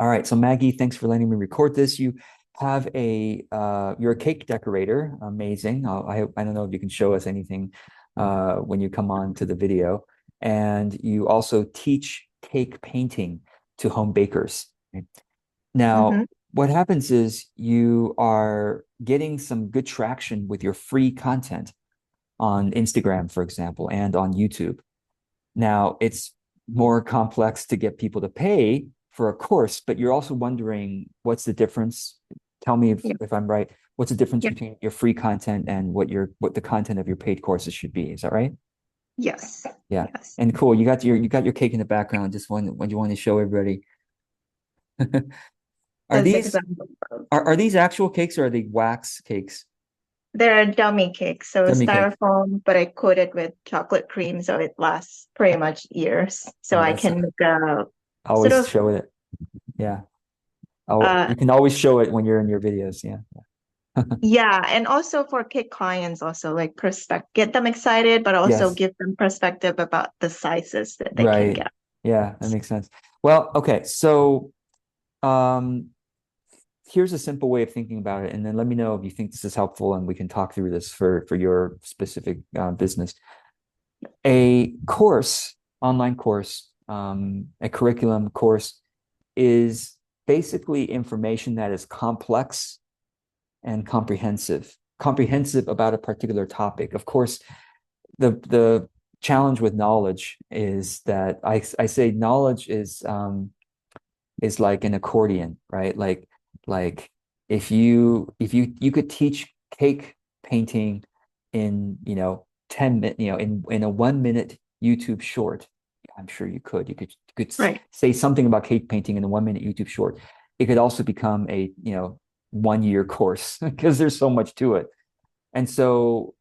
All right. So Maggie, thanks for letting me record this. You have you're a cake decorator. Amazing. I don't know if you can show us anything when you come on to the video. And you also teach cake painting to home bakers. Right? Mm-hmm. Now, what happens is you are getting some good traction with your free content on Instagram, for example, and on YouTube. Now, it's more complex to get people to pay for a course, but you're also wondering what's the difference? Tell me Yeah. if I'm right. What's the difference Yeah. between your free content and what the content of your paid courses should be? Is that right? Yes. Yeah. Yes. And cool. You got your cake in the background. Just when you want to show everybody. Are That's these example of. are these actual cakes or are they wax cakes? They're dummy cakes, so Dummy cake. styrofoam, but I coat it with chocolate cream so it lasts pretty much years. So Oh, I that's can make a sort always of show it. Yeah. Oh, uh you can always show it when you're in your videos. Yeah. yeah, and also for cake clients also like perspective, get them excited, but also Yes. give them perspective about the sizes that they can Right. get. Yeah, that makes sense. Well, okay. So, um, here's a simple way of thinking about it, and then let me know if you think this is helpful, and we can talk through this for your specific business. A course, online course, a curriculum course is basically information that is complex and comprehensive. Comprehensive about a particular topic. Of course, the challenge with knowledge is that I say knowledge is like an accordion, right? Like if you could teach cake painting in 10 minutes, in a 1 minute YouTube short. I'm sure you could Right. say something about cake painting in a 1 minute YouTube short. It could also become a 1 year course because there's so much to it. And so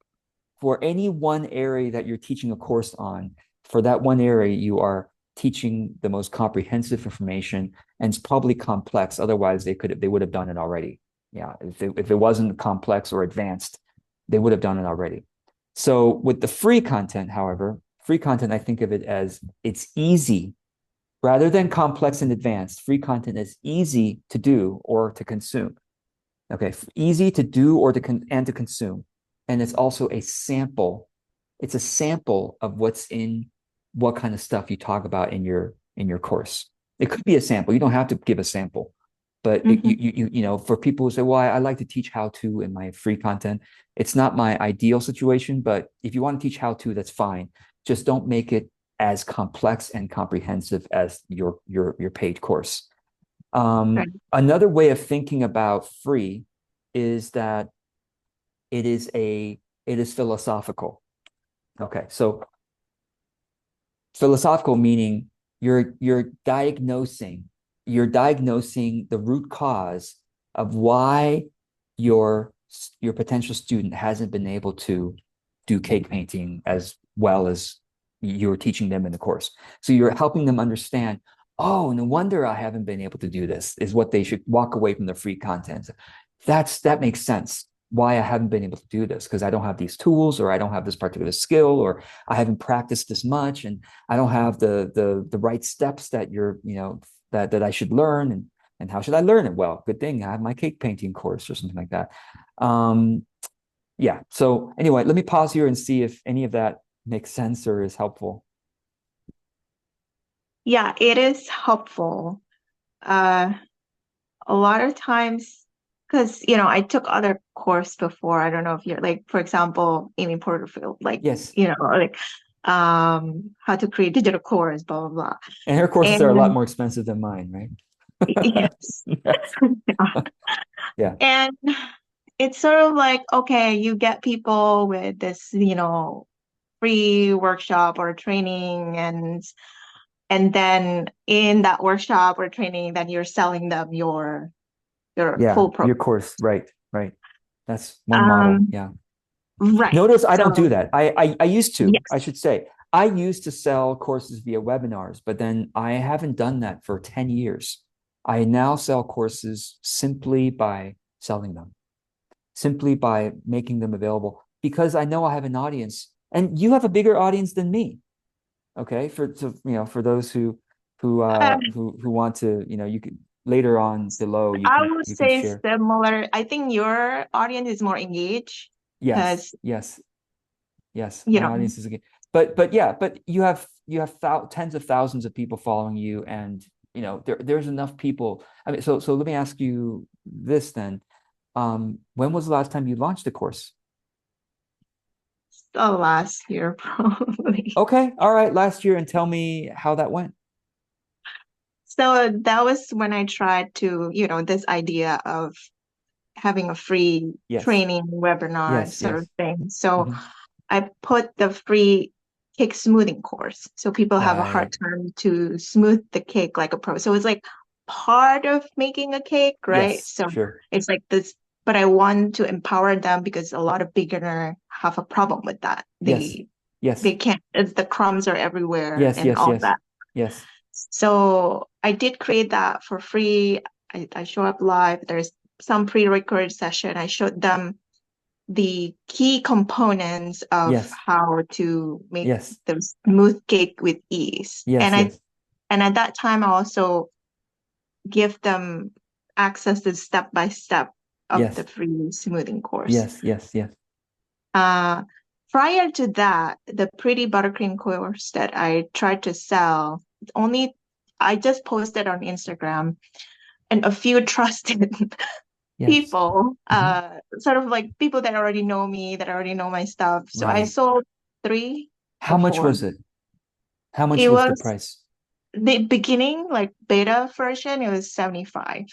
for any one area that you're teaching a course on, for that one area, you are teaching the most comprehensive information, and it's probably complex. Otherwise, they would have done it already. Yeah, if it wasn't complex or advanced, they would have done it already. So with the free content, however, free content, I think of it as it's easy rather than complex and advanced. Free content is easy to do or to consume. Okay, easy to do or to consume, and it's also a sample. It's a sample of what's in what kind of stuff you talk about in your course. It could be a sample. You don't have to give a sample, but Mm-hmm. for people who say, "Well, I like to teach how to in my free content." It's not my ideal situation, but if you want to teach how to, that's fine. Just don't make it as complex and comprehensive as your paid course. Right. Another way of thinking about free is that it is philosophical. Okay, so philosophical meaning you're diagnosing the root cause of why your your potential student hasn't been able to do cake painting as well as you're teaching them in the course. So you're helping them understand, oh, no wonder I haven't been able to do this, is what they should walk away from the free content. That makes sense why I haven't been able to do this because I don't have these tools or I don't have this particular skill or I haven't practiced this much and I don't have the right steps that that I should learn and how should I learn it? Well, good thing I have my cake painting course or something like that. Um, yeah. So anyway, let me pause here and see if any of that makes sense or is helpful. Yeah, it is helpful. Uh, a lot of times, because I took other course before. I don't know if you're like, for example, Amy Porterfield, like, Yes. like how to create digital course, blah blah blah. And her courses are a lot And more expensive than mine, right? yes. Yes. Yeah. And it's sort of like, okay, you get people with this, free workshop or training and then in that workshop or training, then you're selling them your Yeah. full Your program. course. Right. Right. That's one model. Um, Yeah. right. Notice I don't do So that. I used to, I yes. should say, I used to sell courses via webinars, but then I haven't done that for 10 years. I now sell courses simply by selling them, simply by making them available because I know I have an audience and you have a bigger audience than me. Okay. For those who Uh, want to, you could. later on below I would you can say share. similar. I think your audience is more engaged Yes, because, yes, yes. you My know, audience is again, but yeah, but you have tens of thousands of people following you, and there's enough people. I mean, so let me ask you this then. When was the last time you launched a course? the last year probably. Okay, all right, last year, and tell me how that went. So that was when I tried to, this idea of having a free Yes, training webinar yes, sort of yes. thing. So Hmm. I put the free cake smoothing course. So people have a hard Right. time to smooth the cake like a pro. So it's like part of making a cake, right? Yes, So sure. it's like this, but I want to empower them because a lot of beginner have a problem with that. Yes, They yes, can't, the crumbs are everywhere yes, and yes, all yes, that. yes, So I did create that for free. I show up live. There's some pre-recorded session. I showed them the key components of yes, how to make yes, the smooth cake with ease. yes, yes, And at that time I also give them access to step by step of the yes, free smoothing course. yes, yes, yes. Uh, Prior to that, the Pretty Buttercream course that I tried to sell, only I just posted on Instagram and a few trusted Yes. people, Hmm. sort of like people that already know me, that already know my stuff. So I Right. sold three How or much four. was it? How much It was the was price? the beginning, like beta version, it was Okay. $75.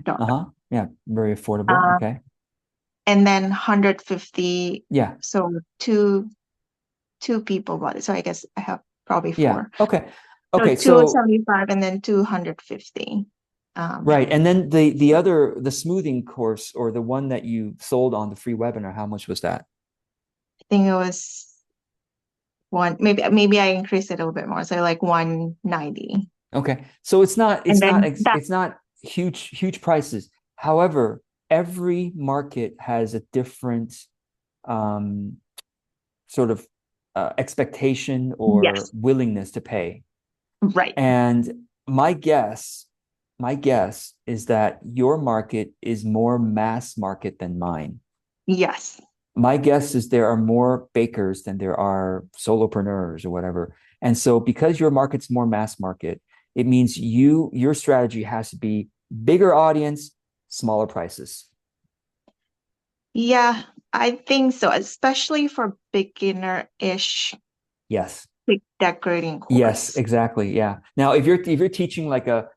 Uh-huh. Yeah, very affordable. Um, Okay. and then 150. Yeah. So two people bought it. So I guess I have probably Yeah. four. Okay. So Okay, two so 75 and then 250. right. And then the smoothing course, or the one that you sold on the free webinar, how much was that? I think it was one, maybe I increased it a little bit more. So like 190. Okay. So And then that, it's not huge prices. However, every market has a different um sort of expectation or yes, willingness to pay. right. And my guess is that your market is more mass market than mine. Yes. My guess is there are more bakers than there are solopreneurs or whatever. And so because your market's more mass market, it means your strategy has to be bigger audience, smaller prices. Yeah, I think so, especially for beginner-ish Yes. cake decorating Yes, course. exactly. Yeah. Now, if you're teaching like a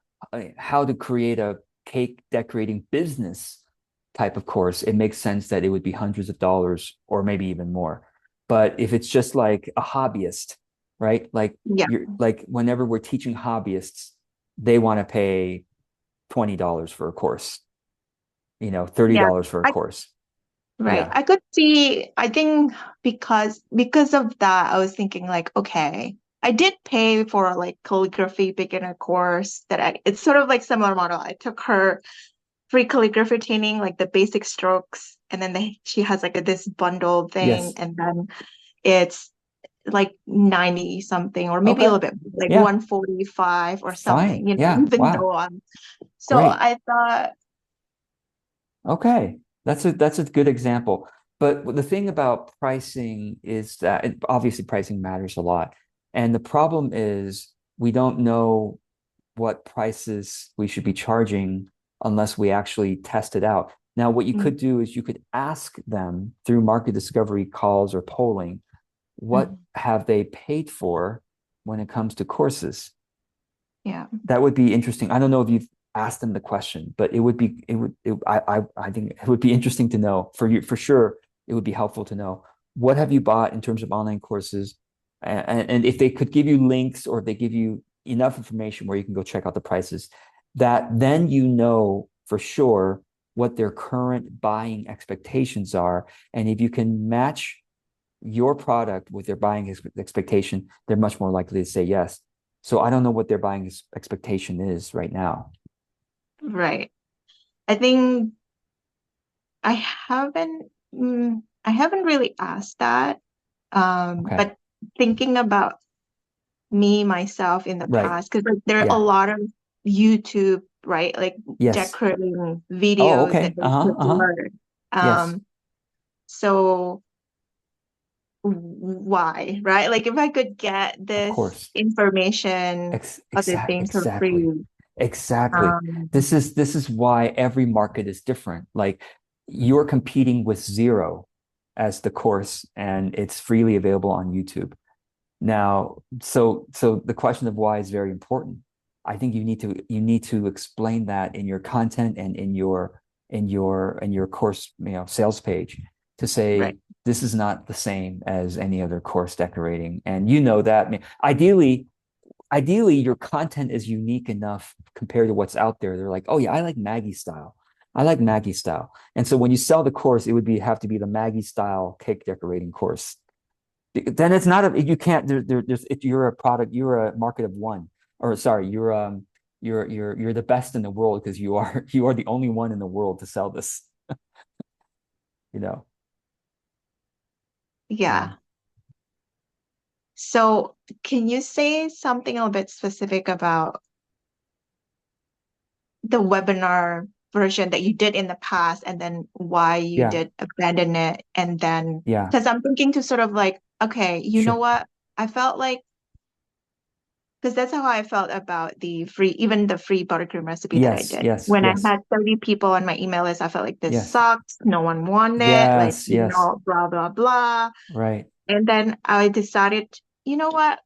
how to create a cake decorating business type of course, it makes sense that it would be hundreds of dollars or maybe even more. But if it's just like a hobbyist, right? Like Yeah. you're like whenever we're teaching hobbyists, they want to pay $20 for a course, Yeah. $30 for a I course. right. Yeah. I could see, I think because of that, I was thinking like, okay, I did pay for like calligraphy beginner course it's sort of like similar model. I took her free calligraphy training, like the basic strokes, and then she has like this bundle thing, Yes. and then it's like 90 something, or maybe a Okay. little bit like Yeah. 145 or Fine. something, Yeah. even Wow. though I'm so Great. I thought, Okay, that's a good example. But the thing about pricing is that obviously pricing matters a lot. And the problem is we don't know what prices we should be charging unless we actually test it out. Now, what you mm, could do is you could ask them through market discovery calls or polling, what mm, have they paid for when it comes to courses? yeah, That would be interesting. I don't know if you've asked them the question, but I think it would be interesting to know for you for sure. It would be helpful to know what have you bought in terms of online courses, and if they could give you links or if they give you enough information where you can go check out the prices, that then you know for sure what their current buying expectations are, and if you can match your product with their buying expectation, they're much more likely to say yes. So I don't know what their buying expectation is right now. right. I think I haven't I haven't really asked that. Okay. But thinking about me myself in the Right. past, because like there are a Yeah. lot of YouTube right? Like Yes. decorating Oh, videos that okay. they Uh-huh. could Uh-huh. learn. Yes. So why, right? Like if I could get Of this course. information, other things for Exactly. free. Exactly. Um, This is why every market is different. Like you're competing with zero as the course, and it's freely available on YouTube. Now, so the question of why is very important. I think you need to explain that in your content and in your course, sales page to right. say this is not the same as any other course decorating. And you know that. I mean, ideally your content is unique enough compared to what's out there. They're like, oh yeah, I like Maggie style. I like Maggie style. And so when you sell the course, it would have to be the Maggie style cake decorating course. Then it's not you can't there's if you're a product, you're a market of one. Or sorry, you're the best in the world because you are the only one in the world to sell this, you know. Yeah. Yeah. So can you say something a little bit specific about the webinar version that you did in the past and then why you Yeah. did abandon it? And then, Yeah. because I'm thinking to sort of like, okay, you know Sure. what? I felt like, because that's how I felt about even the free buttercream recipe that I Yes, did. yes, When I yes, had 30 people on my email list, I felt like this yes, sucks. No one wanted it. Like, yes, yes. blah, blah, blah. Right. And then I decided, you know what?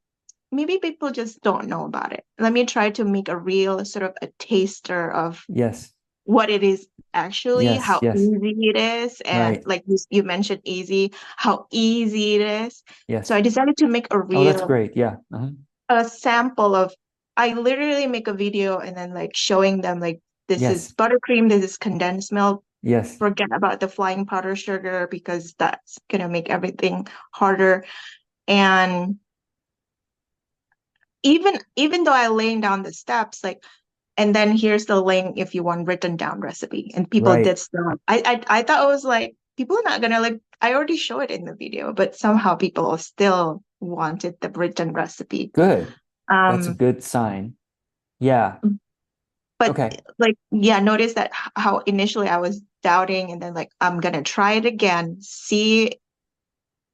Maybe people just don't know about it. Let me try to make a real sort of a taster of Yes, what it is actually, yes, how yes. easy it is, and Right. like you mentioned, easy, how easy it is. So Yes. I decided to make Oh, that's great. Yeah. Uh-huh. a sample of. I literally make a video and then like showing them like this is Yes. buttercream, this is condensed milk. Yes. Forget about the flying powder sugar because that's gonna make everything harder. And even though I laying down the steps, like and then here's the link if you want written down recipe. And people Right. did stuff. I thought it was like people are not gonna like I already show it in the video, but somehow people still wanted the written recipe. Good. That's a Um, good sign. Yeah. but Okay. like yeah, notice that how initially I was doubting and then like I'm gonna try it again, see,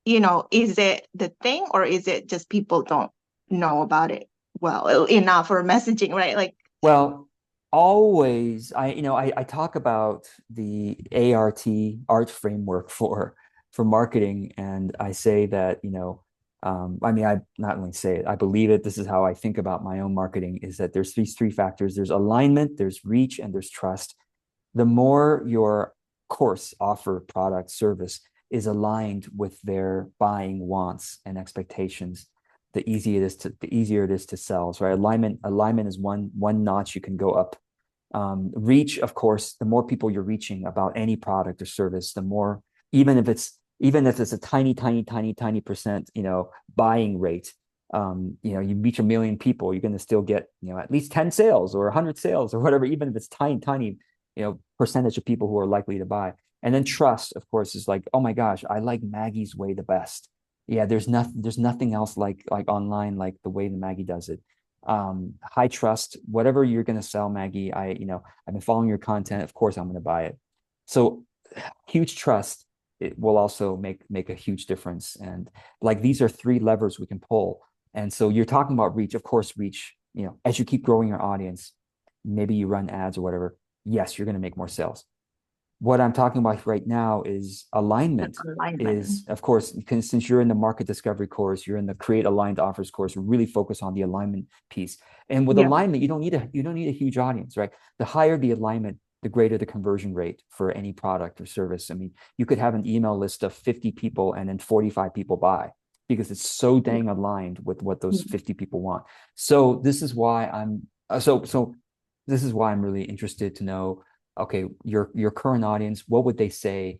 is it the thing or is it just people don't know about it well enough or messaging, right? Like Well, always, I talk about the art framework for marketing, and I say that, I mean, I not only say it, I believe it. This is how I think about my own marketing, is that there's these three factors. There's alignment, there's reach, and there's trust. The more your course, offer, product, service is aligned with their buying wants and expectations, the easier it is to sell. So, right? Alignment is one notch you can go up. Reach, of course, the more people you're reaching about any product or service, the more, even if it's a tiny, tiny, tiny, tiny percent, buying rate. You reach 1 million people, you're going to still get, at least 10 sales or 100 sales or whatever, even if it's tiny, tiny, percentage of people who are likely to buy. And then trust, of course, is like, oh my gosh, I like Maggie's way the best. Yeah, there's nothing else like online like the way the Maggie does it. High trust, whatever you're going to sell, Maggie, I've been following your content. Of course, I'm going to buy it. So huge trust, it will also make a huge difference. And like these are three levers we can pull. And so you're talking about reach, of course, reach, as you keep growing your audience, maybe you run ads or whatever. Yes, you're going to make more sales. What I'm talking about right now is the alignment. alignment. Is, of course, since you're in the market discovery course, you're in the create aligned offers course, really focus on the alignment piece. And with Yeah. alignment, you don't need a huge audience, right? The higher the alignment, the greater the conversion rate for any product or service. I mean, you could have an email list of 50 people and then 45 people buy because it's so dang aligned with what those 50 people want. So this is why I'm really interested to know, okay, your current audience, what would they say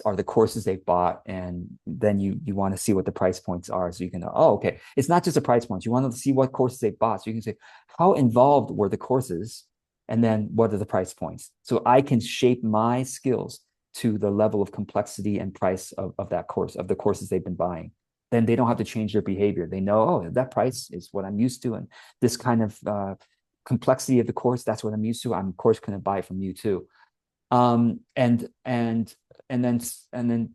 are the courses they've bought? And then you want to see what the price points are. So you can know, oh, okay, it's not just the price points. You want to see what courses they bought. So you can say, how involved were the courses? And then what are the price points? So I can shape my skills to the level of complexity and price of that course, of the courses they've been buying. Then they don't have to change their behavior. They know, oh, that price is what I'm used to. And this kind of complexity of the course, that's what I'm used to. I'm of course going to buy from you too. And then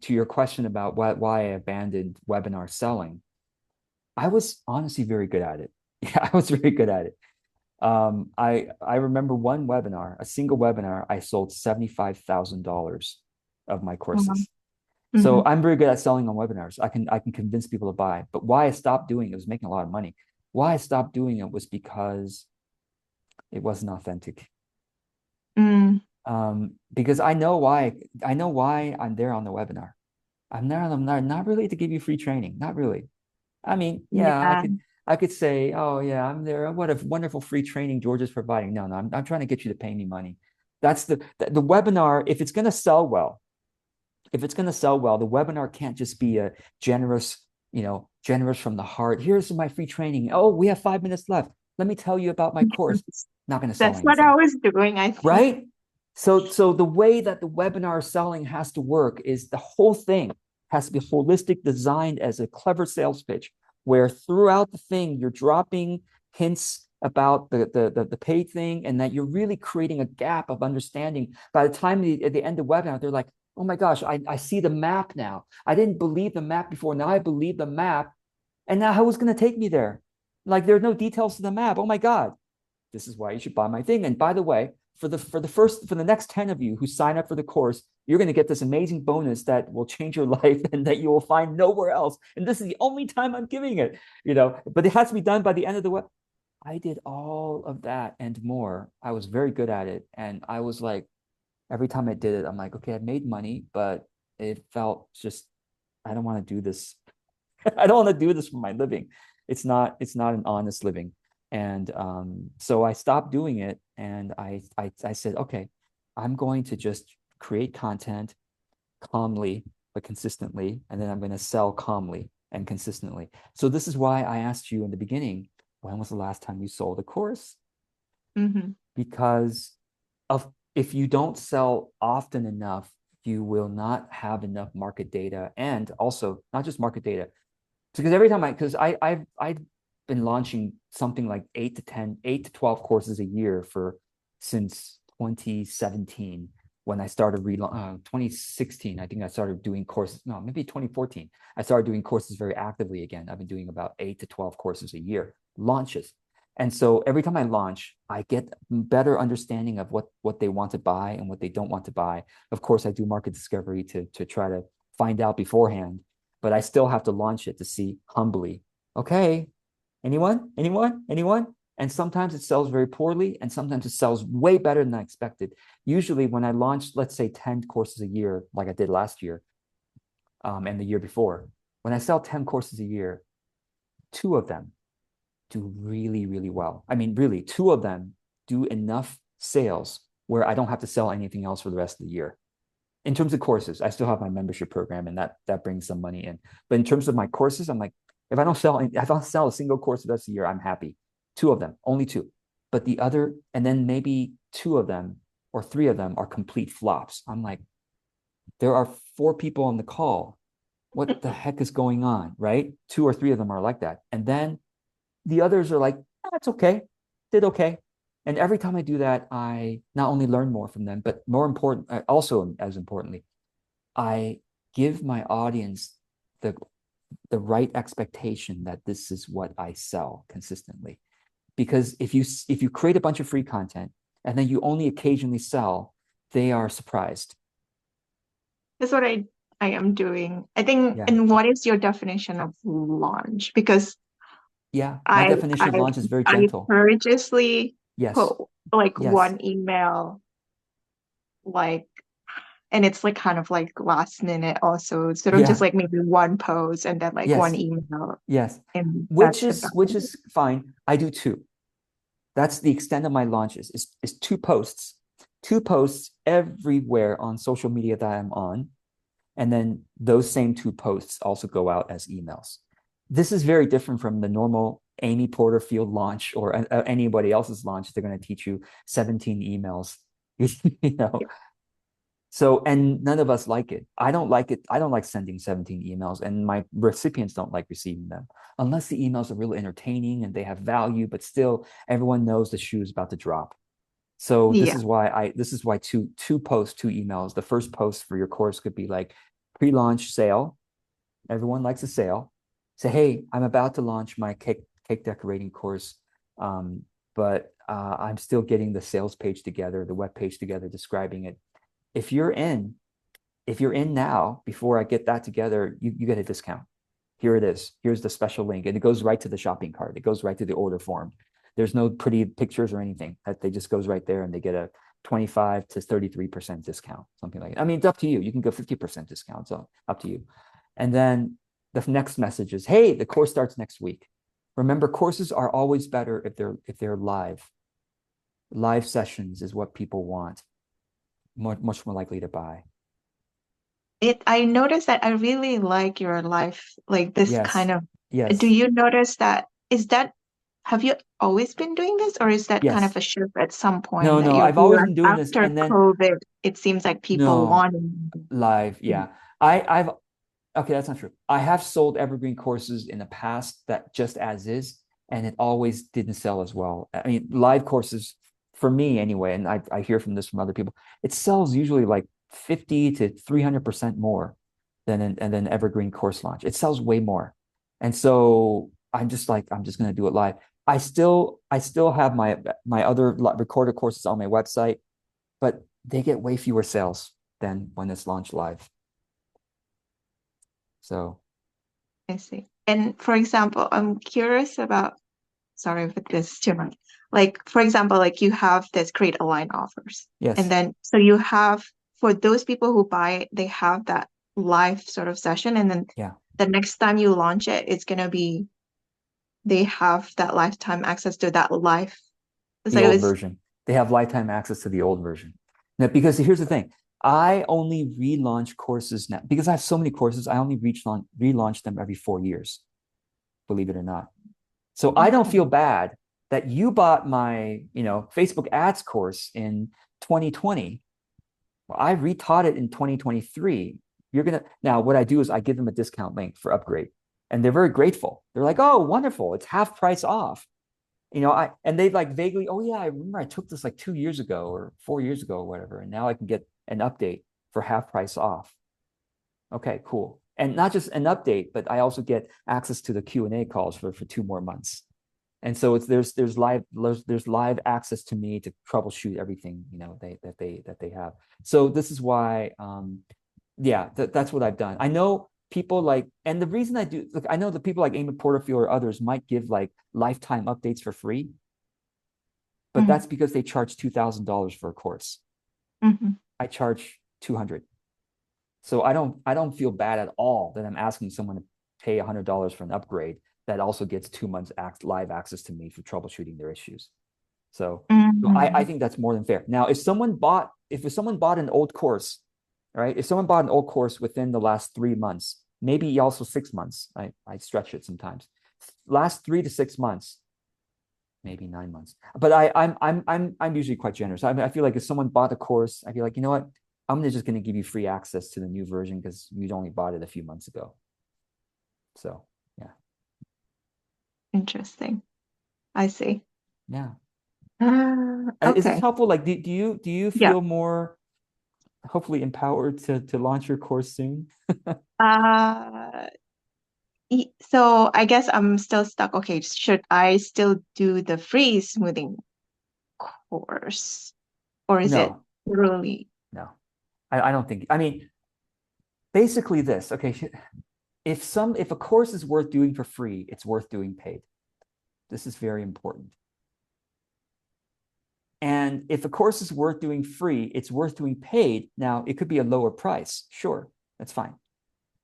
to your question about why I abandoned webinar selling, I was honestly very good at it. Yeah, I was very good at it. I remember one webinar, a single webinar, I sold $75,000 of my Mhm. courses. So Mhm. I'm very good at selling on webinars. I can convince people to buy. But why I stopped doing it was making a lot of money. Why I stopped doing it was because it wasn't authentic. Mm. Because I know why I'm there on the webinar. I'm there on the webinar, not really to give you free training, not really. I mean, yeah, I Yeah. could I could say, oh yeah, I'm there. What a wonderful free training George is providing. No, I'm trying to get you to pay me money. That's the webinar. If it's going to sell well, if it's going to sell well, the webinar can't just be a generous, generous from the heart. Here's my free training. Oh, we have 5 minutes left. Let me tell you about my course. Not going to sell That's what I anything, was doing, I think. right? So the way that the webinar selling has to work is the whole thing has to be holistic, designed as a clever sales pitch, where throughout the thing you're dropping hints about the paid thing, and that you're really creating a gap of understanding. By the time at the end of the webinar, they're like, "Oh my gosh, I see the map now. I didn't believe the map before. Now I believe the map, and now how is going to take me there? Like there are no details to the map. Oh my god, this is why you should buy my thing. And by the way, for the next 10 of you who sign up for the course, you're going to get this amazing bonus that will change your life and that you will find nowhere else. And this is the only time I'm giving it, but it has to be done by the end of the week. I did all of that and more. I was very good at it. And I was like, every time I did it, I'm like, okay, I made money, but it felt just, I don't want to do this. I don't want to do this for my living. It's not an honest living. And so I stopped doing it, and I said, okay, I'm going to just create content calmly but consistently, and then I'm going to sell calmly and consistently. So this is why I asked you in the beginning, when was the last time you sold a course? Hmm. Because of if you don't sell often enough, you will not have enough market data, and also not just market data, because every time because I've been launching something like 8 to 12 courses a year for since 2017, when I started 2016. I think I started doing courses. No, maybe 2014. I started doing courses very actively again. I've been doing about 8 to 12 courses a year, launches. And so every time I launch, I get better understanding of what they want to buy and what they don't want to buy. Of course, I do market discovery to try to find out beforehand, but I still have to launch it to see humbly, okay, anyone? And sometimes it sells very poorly, and sometimes it sells way better than I expected. Usually, when I launch, let's say 10 courses a year, like I did last year, and the year before, when I sell 10 courses a year, two of them do really, really well. I mean, really, two of them do enough sales where I don't have to sell anything else for the rest of the year. In terms of courses, I still have my membership program, and that brings some money in. But in terms of my courses, I'm like, if I don't sell a single course the rest of the year, I'm happy. Two of them, only two. But the other, and then maybe two of them or three of them are complete flops. I'm like, there are four people on the call. What the heck is going on? Right? Two or three of them are like that. And then the others are like, that's okay, did okay. And every time I do that, I not only learn more from them, but more important, also as importantly, I give my audience the the right expectation that this is what I sell consistently. Because if you create a bunch of free content and then you only occasionally sell, they are surprised. That's what I am doing. I think, Yeah. and what is your definition of launch? Because Yeah. My I definition I of launch is very I gentle. courageously Yes. put like Yes. one email, like, and it's like kind of like last minute also, sort of just Yeah. like maybe one post and then like one Yes. email, Yes. and Which that's is about which it. is fine. I do too. That's the extent of my launches is two posts everywhere on social media that I'm on. And then those same two posts also go out as emails. This is very different from the normal Amy Porterfield launch or anybody else's launch. They're going to teach you 17 emails, you know. So, and none of us like it. I don't like it. I don't like sending 17 emails, and my recipients don't like receiving them unless the emails are really entertaining and they have value, but still everyone knows the shoe is about to drop. So Yeah. this is why two posts, two emails. The first post for your course could be like pre-launch sale. Everyone likes a sale. Say, hey, I'm about to launch my cake decorating course, but I'm still getting the sales page together, the web page together, describing it. If you're in, if you're in now, before I get that together, you get a discount. Here it is. Here's the special link. And it goes right to the shopping cart. It goes right to the order form. There's no pretty pictures or anything. That they just goes right there and they get a 25 to 33% discount, something like that. I mean, it's up to you. You can go 50% discount. So up to you. And then the next message is, hey, the course starts next week. Remember, courses are always better if they're live. Live sessions is what people want, much more likely to buy. I noticed that I really like your life, like this Yes. kind of, do Yes. you notice that, have you always been doing this, or is that kind of Yes. a shift at some point No, that no, you I've always been realized doing this. after And then COVID, it seems like people no, want live. to. Yeah. I've okay, that's not true. I have sold evergreen courses in the past that just as is, and it always didn't sell as well. I mean, live courses for me anyway, and I hear from this from other people, it sells usually like 50 to 300% more than an evergreen course launch. It sells way more. And so I'm just like, I'm just gonna do it live. I still have my other recorded courses on my website, but they get way fewer sales than when it's launched live. So I see. And for example, I'm curious about, sorry if this is too much. Like, for example, like you have this create align offers. And yes. then, so you have, for those people who buy it, they have that live sort of session. And then Yeah. the next time you launch it, it's going to be, they have that lifetime access to that live. The So old it's, version. They have lifetime access to the old version. Now, because here's the thing, I only relaunch courses now because I have so many courses. I only relaunch them every 4 years, believe it or not. So I don't okay. feel bad that you bought my, Facebook ads course in 2020. Well, I retaught it in 2023. You're gonna now. What I do is I give them a discount link for upgrade, and they're very grateful. They're like, "Oh, wonderful! It's half price off." I and they like vaguely, oh yeah, I remember I took this like 2 years ago or 4 years ago or whatever, and now I can get an update for half price off. Okay, cool. And not just an update, but I also get access to the Q&A calls for 2 more months. And so it's there's live access to me to troubleshoot everything, that they have. So this is why yeah, that's what I've done. I know people like, and the reason I do, look, I know the people like Amy Porterfield or others might give like lifetime updates for free, but Mm-hmm. that's because they charge $2,000 for a course. Mm-hmm. I charge 200. So I don't feel bad at all that I'm asking someone to pay $100 for an upgrade that also gets 2 months live access to me for troubleshooting their issues. So I Mm-hmm. think that's more than fair. Now, if someone bought an old course, right? If someone bought an old course within the last 3 months, maybe also 6 months, I stretch it sometimes. Last 3 to 6 months, maybe 9 months. But I'm usually quite generous. I feel like if someone bought a course, I feel like, you know what? I'm just going to give you free access to the new version because you'd only bought it a few months ago. So yeah, Interesting. I see. yeah. Is this Okay. helpful? Like, do you Yeah. feel more hopefully empowered to launch your course soon? Uh, so I guess I'm still stuck. Okay, should I still do the free smoothing course, or is it No, really? no. I don't think. I mean, basically this. Okay, if a course is worth doing for free, it's worth doing paid. This is very important. And if a course is worth doing free, it's worth doing paid. Now, it could be a lower price. Sure, that's fine.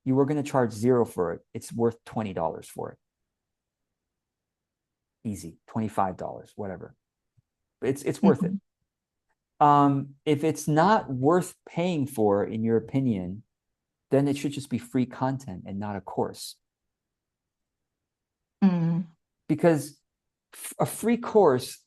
You were going to charge zero for it. It's worth $20 for it. Easy, $25, whatever. It's worth it. Mhm. If it's not worth paying for, in your opinion, then it should just be free content and not a course. Mm, Because a free course,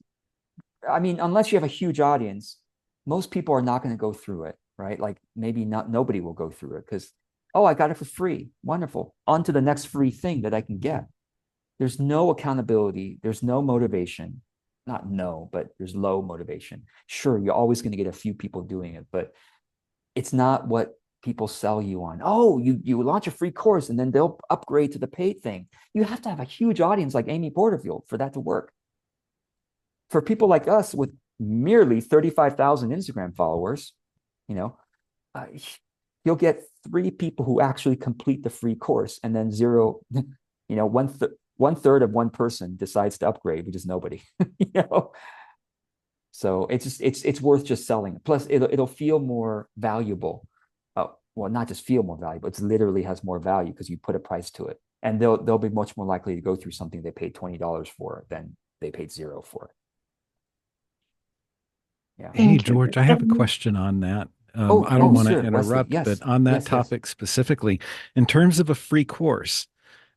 I mean, unless you have a huge audience, most people are not going to go through it. right? Like maybe not nobody will go through it because, oh, I got it for free. Wonderful. On to the next free thing that I can get. There's no accountability. There's no motivation. Not no, but there's low motivation. Sure, you're always going to get a few people doing it, but it's not what people sell you on. Oh, you launch a free course and then they'll upgrade to the paid thing. You have to have a huge audience like Amy Porterfield for that to work. For people like us with merely 35,000 Instagram followers, you know, uh, you'll get 3 people who actually complete the free course and then zero, one third of one person decides to upgrade, which is nobody, you know. So it's worth just selling. Plus, it'll feel more valuable. Well, not just feel more valuable. It literally has more value because you put a price to it, and they'll be much more likely to go through something they paid $20 for than they paid zero for. Yeah. Hey, Thank you. George, I have a question on that. I don't want to Sure, Wesley. interrupt, but Yes, on that yes. topic specifically, in terms of a free course,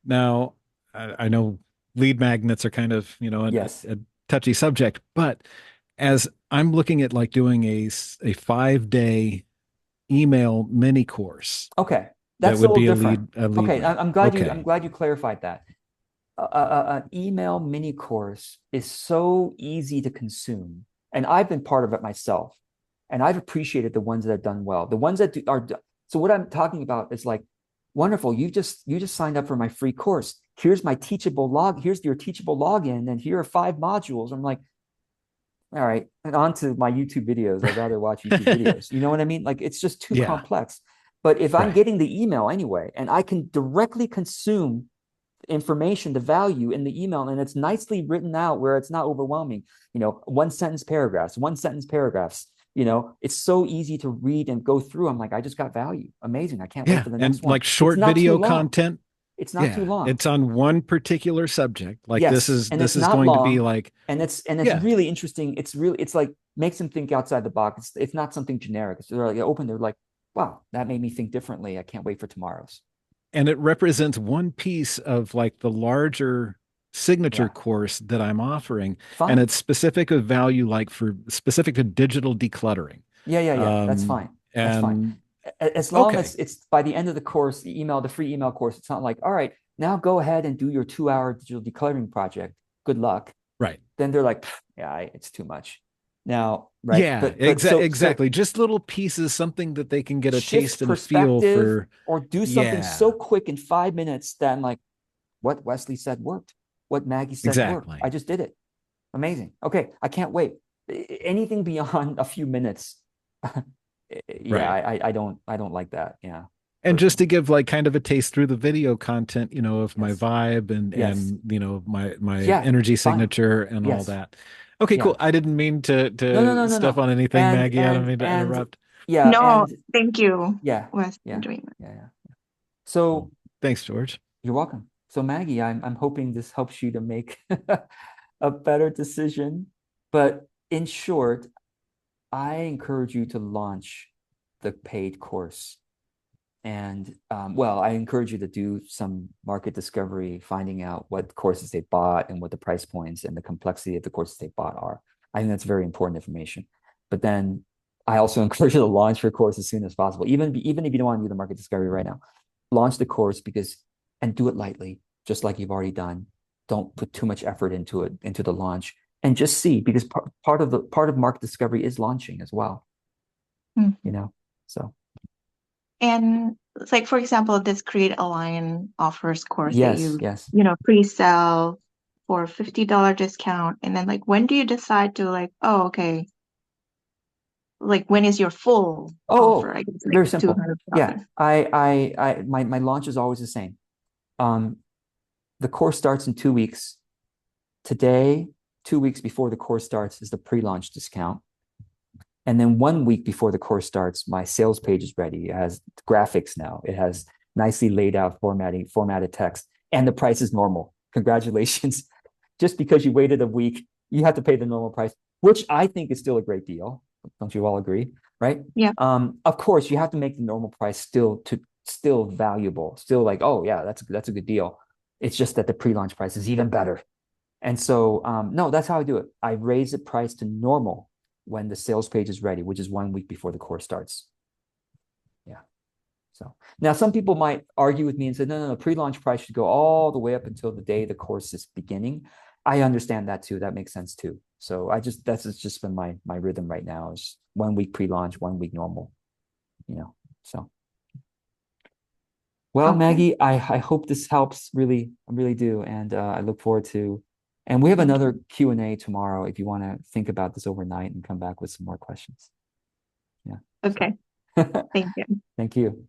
now I know lead magnets are kind of, Yes. a touchy subject, but as I'm looking at like doing a 5-day email mini course, Okay, that that's a would little be different. a lead Okay, mag. I'm Okay. glad you clarified that. An email mini course is so easy to consume, and I've been part of it myself, and I've appreciated the ones that have done well. The ones that are so what I'm talking about is like, wonderful. You just signed up for my free course. Here's my teachable log. Here's your teachable login, and here are 5 modules. I'm like, all right, and on to my YouTube videos. I'd rather watch YouTube videos. You know what I mean? Like it's just too Yeah, complex. But if I'm right. getting the email anyway, and I can directly consume information, the value in the email, and it's nicely written out where it's not overwhelming, one sentence paragraphs, it's so easy to read and go through. I'm like, I just got value. Amazing. I can't wait Yeah. for the next And one. like It's short not too video long. content. It's not too Yeah. long. It's on one particular subject. Like this Yes, is and this it's is not going to be long, like, and it's yeah, really interesting. It's like makes them think outside the box. It's not something generic. It's they're like open. They're like, wow, that made me think differently. I can't wait for tomorrow's. and it represents one piece of like the larger signature Yeah, course that I'm offering. And fine. it's specific of value, like for specific to digital decluttering. Yeah. That's Um, fine. That's fine. and As long okay, as it's by the end of the course, the free email course, it's not like, all right, now go ahead and do your 2 hour digital decluttering project. Good luck. right. Then they're like, yeah, it's too much. Now, right? Yeah, But so exactly. Just little pieces, something that they can get a shift taste and a feel perspective for. or do something so Yeah, quick in 5 minutes that I'm like, what Wesley said worked. What Maggie said worked. I exactly. just did it. Amazing. Okay, I can't wait. Anything beyond a few minutes, yeah, Right. I don't like that. Yeah, And just to personally. give like kind of a taste through the video content, of my Yes. vibe and Yes. my Yeah. energy Fine. signature and all Yes. that. Okay, Yeah. cool. I didn't mean to No, step no. on anything, And Maggie. I don't and mean to and interrupt. yeah, No, and thank you, yeah, Wes, for yeah, doing that. yeah. Well, So thanks, George. you're welcome. So Maggie, I'm hoping this helps you to make a better decision. But in short, I encourage you to launch the paid course. And well, I encourage you to do some market discovery, finding out what courses they bought and what the price points and the complexity of the courses they bought are. I think that's very important information. But then I also encourage you to launch your course as soon as possible, even if you don't want to do the market discovery right now. Launch the course and do it lightly, just like you've already done. Don't put too much effort into it, into the launch, and just see because part of market discovery is launching as well. You Mhm. know, so And it's like, for example, this Create Align offers course that yes, yes. pre-sell for $50 discount. And then like, when do you decide to like, oh, okay, like when is your full offer? Oh, I guess like very the simple. Yeah, 200,000. my launch is always the same. Um, the course starts in 2 weeks. Today, 2 weeks before the course starts, is the pre-launch discount. And then 1 week before the course starts, my sales page is ready. It has graphics now. It has nicely laid out formatted text, and the price is normal. Congratulations. Just because you waited a week, you have to pay the normal price, which I think is still a great deal. Don't you all agree? Right? Yeah. Of course, you have to make the normal price still valuable, still like, oh yeah, that's a good deal. It's just that the pre-launch price is even better. And so, no, that's how I do it. I raise the price to normal when the sales page is ready, which is 1 week before the course starts. So now some people might argue with me and say, no, no, no, pre-launch price should go all the way up until the day the course is beginning. I understand that too. That makes sense too. So that's just been my rhythm right now is 1 week pre-launch, 1 week normal, you know. So well, Okay. Maggie, I hope this helps. Really, I really do. And I look forward to, and we have another Q&A tomorrow if you want to think about this overnight and come back with some more questions. Yeah. Okay. So Thank you. thank you.